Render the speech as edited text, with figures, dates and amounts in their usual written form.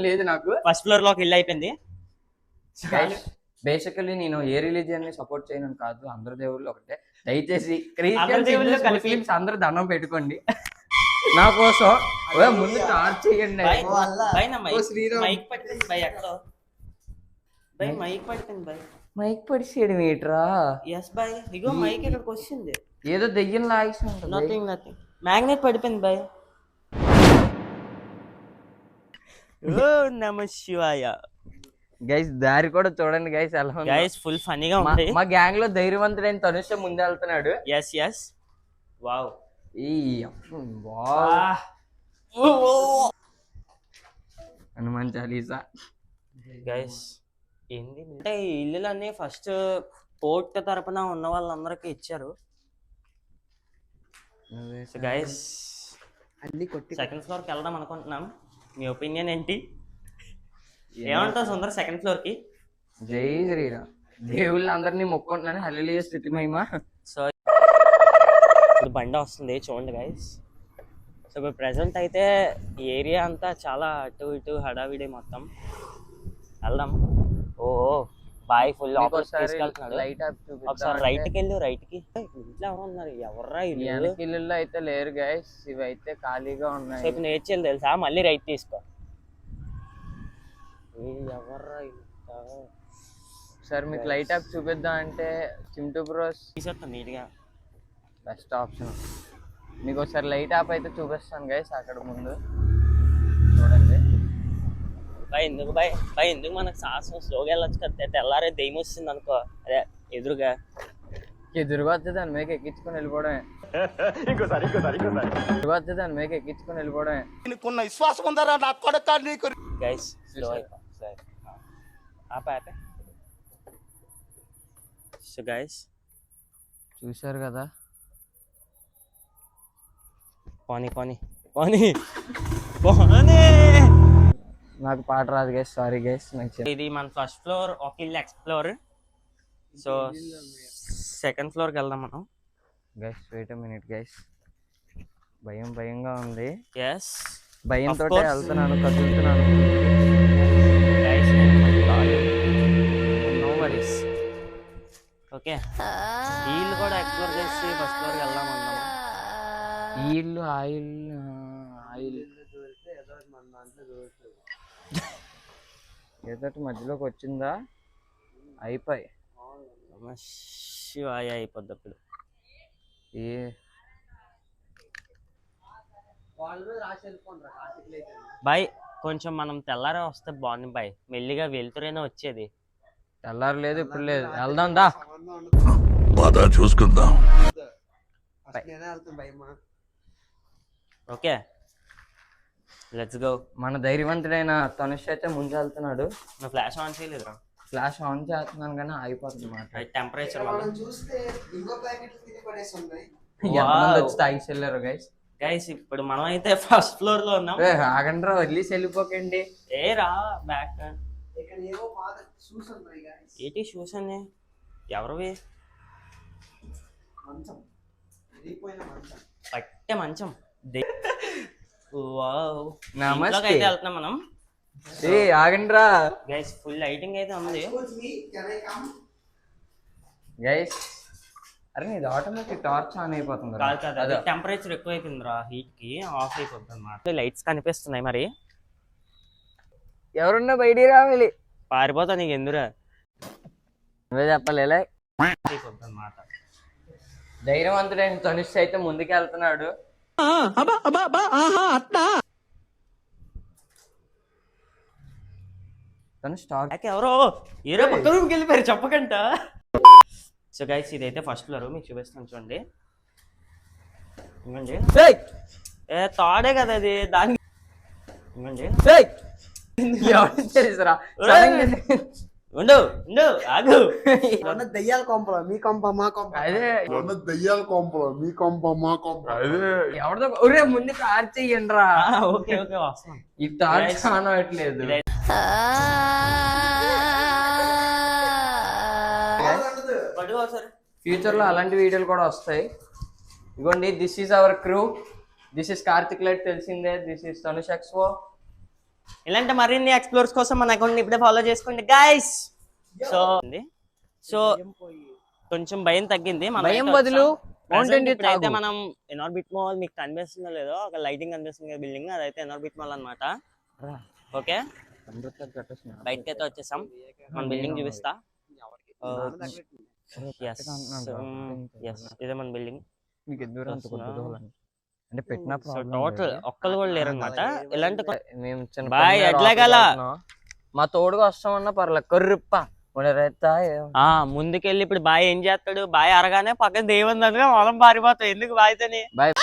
లేదు నాకు. First floor లోకి ఇల్లు అయిపోయింది. బేసికల్లీ నేను ఏ రిలీజియన్ ని సపోర్ట్ చేయను కాదు, అందరు దేవుళ్ళు ఒకటే. దయచేసి ముస్లిమ్స్ అందరూ దండం పెట్టుకోండి నా కోసం. ముందు స్టార్ట్ చేయండి. మైక్ పట్టింది బై ఎక్కడో బై మైక్ పట్టింది బై. మైక్ పడిసేయడం ఏంట్రా? ఎస్ బై ఇగో మైక్ ఇక్కడికి వచ్చింది. ఏదో దెయ్యం లాగేసి ఉంటుంది. నథింగ్ మ్యాగ్నెట్ పడిపోయింది బై. ఓ నమ శివాయ. గైస్ దారి కూడా చూడండి గైస్ ఎలా ఉంది. గైస్ ఫుల్ ఫన్నీగా ఉంది. మా గ్యాంగ్ లో ధైర్యవంతుడైన తనుష ముందే వెళ్తున్నాడు. Yes wow. Hanuman Chalisa. Guys ఏంది అంటే ఈ ఇల్లులన్నీ ఫస్ట్ పోర్ట్ తరపున ఉన్న వాళ్ళందరికీ ఇచ్చారు. గైస్ అన్ని కొట్టి సెకండ్ ఫ్లోర్ కి వెళ్దాం అనుకుంటున్నాం. మీ ఒపీనియన్ ఏంటి? ఏమంటావు సుందర్ సెకండ్ ఫ్లోర్ కి? జై శ్రీరామ్. దేవుళ్ళు అందరినీ మొక్కుంటున్నాను. హల్లెలూయా స్తుతి మహిమ. సో ఇప్పుడు బండి వస్తుంది చూడండి గైస్. సో ఇప్పుడు ప్రెసెంట్ అయితే ఈ ఏరియా అంతా చాలా అటు ఇటు హడావిడి మొత్తం. వెళ్దాం. ఓ బాయ్ ఫుల్ తీసుకెళ్తున్నాడు. ఒకసారి రైట్కి వెళ్ళు. రైట్కి ఇంట్లో ఎవరు ఉన్నారు? ఎవర్రా ఇల్లు అయితే లేరు గైస్, ఇవి అయితే ఖాళీగా ఉన్నాయి. ఇప్పుడు నేర్చేది తెలుసా? మళ్ళీ రైట్ తీసుకో. ఎవర్రా సార్ మీకు లైట్ యాప్ చూపిద్దాం అంటే చింటూ బ్రోస్ తీసేస్తాను నీట్గా. Best option. మీకు ఒకసారి లైట్ యాప్ అయితే చూపిస్తాను గైస్ అక్కడ ముందు చూడండి. బై ఎందుకు మనకు సాహసం స్లోగా వెళ్ళొచ్చు కదా. తెల్లారే దెయ్యం వస్తుంది అనుకో, అదే ఎదురుగా వస్తే దాని మేక ఎక్కించుకొని వెళ్ళిపోవడమే. వస్తే దాని మేక ఎక్కించుకొని వెళ్ళిపోవడమే. విశ్వాసం ఉందరా నా కొడుకా నీకు. గైస్ స్లో అయిపో. ఆపే. సో గైస్ చూశారు కదా. పోనీ నాకు పాట రాదు గైస్, సారీ గైస్. ఇది మన ఫస్ట్ ఫ్లోర్ ఒక ఇల్లు ఎక్స్ప్లోర్. సో సెకండ్ ఫ్లోర్కి వెళ్దాం మనం. గైస్ వెయిట్ మినిట్ గైస్, భయంగా ఉంది. ఎస్ భయంతో వెళ్తున్నాను, కదులుతున్నాను. No worries. ఓకే ఈ ఇల్లు కూడా ఎక్స్ప్లోర్ చేసి ఫస్ట్ ఫ్లోర్కి వెళ్దాం అన్నాము. ఈ ఇల్లు ఆయిల్ ఏదటి మధ్యలోకి వచ్చిందా అయిపోయి శివాయ అయిపోద్ది అప్పుడు. బాయ్ కొంచెం మనం తెల్లారే వస్తే బాగుంది బాయ్. మెల్లిగా వెళ్తురేనే వచ్చేది. తెల్లారు లేదు ఇప్పుడు లేదు. వెళ్దాం దా చూసుకుందాం. Okay let's go. మన ధైర్యవంతుడైన తనుష్ అయితే ముందు వెళ్తున్నాడు. నా ఫ్లాష్ ఆన్ చేయలేదురా. ఫ్లాష్ ఆన్ చేస్తున్నాను కానీ అయిపోతుంది మాట. టెంపరేచర్ తాగి వెళ్ళారు గైస్. ఇప్పుడు మనం అయితే ఫస్ట్ ఫ్లోర్ లో ఉన్నాం. ఆగండి రా, వదిలేసి వెళ్ళిపోకండి. ఏ రా బ్యాక్. ఏంటి షూస్ అన్ని ఎవరివి? పట్టే మంచం. నమస్తే వెళ్తున్నాం మనం. ఆగండి రా గైస్ ఫుల్ లైటింగ్ అయితే ఉంది గైస్. అరే ఇది ఆటోమేటిక్ టార్చ్ ఆన్ అయిపోతుంది. కాదు టెంపరేచర్ ఎక్కువ అయిపోయింది రా, హీట్ కి ఆఫ్ అయిపోతుంది అన్నమాట. లైట్స్ కనిపిస్తున్నాయి. మరి ఎవరున్నా బయటికి రావాలి. పారిపోతా నీకు ఎందురా నువ్వే చెప్పలే. అయిపోతుంది అన్నమాట. ధైర్యవంతుడైన తనుష్ అయితే ముందుకు వెళ్తున్నాడు. ఎవరో ఏరో పక్క రూమ్కి వెళ్ళిపోయారు చెప్పకంట. సో గైస్ ఇదైతే ఫస్ట్ ఫ్లోర్ మీకు చూపిస్తాను చూడండి. ఇవ్వండి. ఏ తాడే కదా అది. దానికి ఇవ్వండి. ఉండు ఆగు. దెయ్యాల కొంపలో మీ కొంప మా కొంప. అదే దెయ్యాల కొంపలో మీ కొంప మా కొంప. అదే ఎవరిదో ఒరే ముందు టార్చ్ చెయ్యండి రా. ఓకే వస్తాం. ఈ టార్చ్ ఆన్ అవ్వట్లేదు. ఫ్యూచర్ లో అలాంటి వీడియోలు కూడా వస్తాయి. ఇగోండి this is our crew. This is Karthik light తెలిసిందే. This is Tanush expo. ఇలాంటి మరిన్ని ఎక్స్ప్లోర్స్ కోసం మన అకౌంట్ ఇప్పుడే ఫాలో చేసుకోండి గైస్. సో కొంచెం భయం తగ్గింది. భయం బదులు మౌంటైన్ డ్యూ అయితే మనం ఎనార్బిట్ మాల్ మీకు కనిపిస్తుందో లేదో ఒక లైటింగ్ కనిపిస్తుంది బిల్డింగ్, అదైతే ఎనార్బిట్ మాల్ అన్నమాట. ఓకే బయటకి అయితే వచ్చేసాం. మన బిల్డింగ్ చూపిస్తా. ఇదే మన బిల్డింగ్. మీకు దూరం అంటే పెట్టిన టోటల్ ఒక్కరు కూడా లేరు అనమాట. ఇలాంటి మేము చిన్న బాయ్ ఎట్లాగల మా తోడుగా వస్తామన్నా పర్లేదు కర్రిప్ప ముందుకెళ్ళి ఇప్పుడు బాయ్ ఏం చేస్తాడు, బాయ్ అరగానే పక్కన దేవుందనుగా మొదం పారిపోతాం. ఎందుకు బాయ్తోని బాయ్